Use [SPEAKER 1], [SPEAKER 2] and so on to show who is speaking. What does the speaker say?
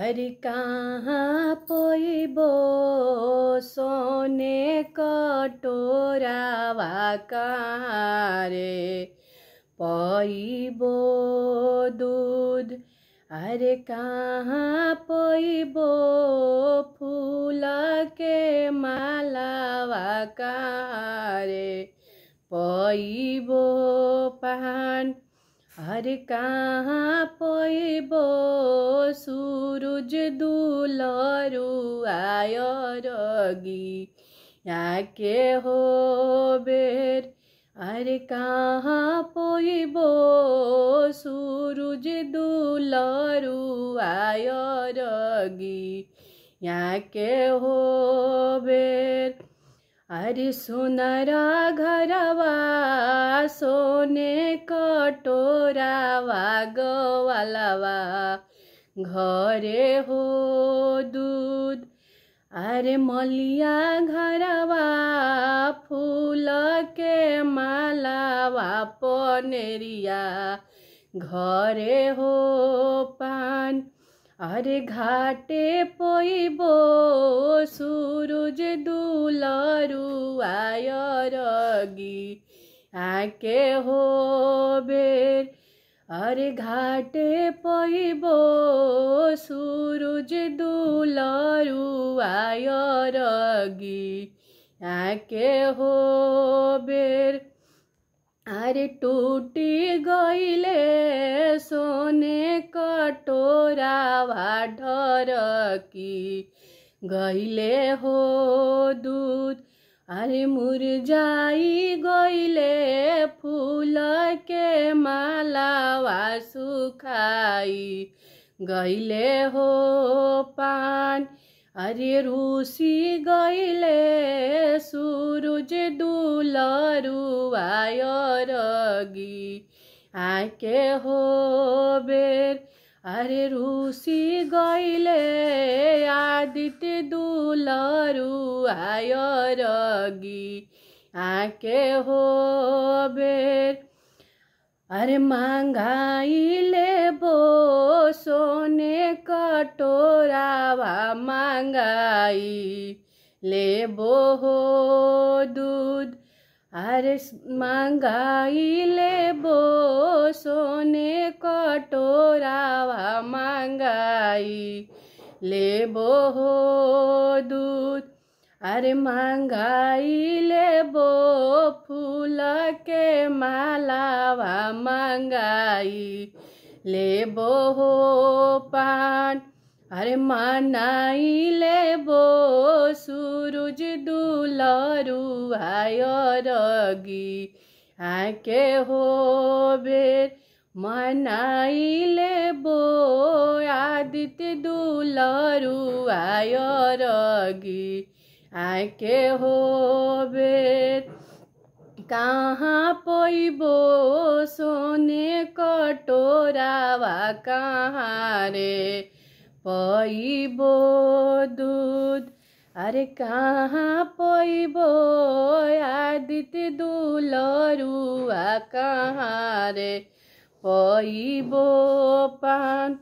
[SPEAKER 1] अरे कहाँ पोइबो सोने कटोरावा कहाँ रे पोइबो दूध। अरे कहाँ पोइबो फूल के मालावा कहाँ रे पोइबो पान। अरे कहाँ पोइबो सूरज दुलरु आयो रगी याके हो बेर। अरे कहाँ पोइबो सूरज दुलरु आयो रगी याके हो बेर। अरे सोनारा घरवा सोने कटोरावा गवालवा घरे हो दूध। अरे मलिया घरवा फूल के मालावा पनेरिया घरे हो पान। अरे घाटे पोइबो सूरज दुलरु आयो रगी आके हो बेर। अरे घाटे पोइबो सूरज दुलरु आयो रगी आके हो बेर। अरे टूटी गईले सोने कटोरावा ढरकी गईले हो दूध। अरे मुरझाई गईले फूल के मालावा सुखाई गईले हो पान। अरे रूसी गईले सूरज दुलरु आयो रगी आके हो बेर। अरे रूसी गईले आदित्य दुलरु आयो रगी आके हो बेर। अरे महंगाई लेबो सोने कटोरावा महंगाई लेबो हो दूध। अरे महंगाई लेबो सोने कटोरावा महंगाई लेबो हो दूध। अरे महंगाई लेबो फूल के मालावा महंगाई लेबो हो पान। अरे मनाई लेबो सूरज दुलरु आयो रगी आके हो बेर। मनाई लेबो आदित्य दुलरु आयो रगी आके हो बेर। कहाँ पोइबो सोने कटोरावा कहाँ रे पोइबो दूध। अरे कहाँ पोइबो आदित्य दुलरु कहाँ रे पोइबो पान।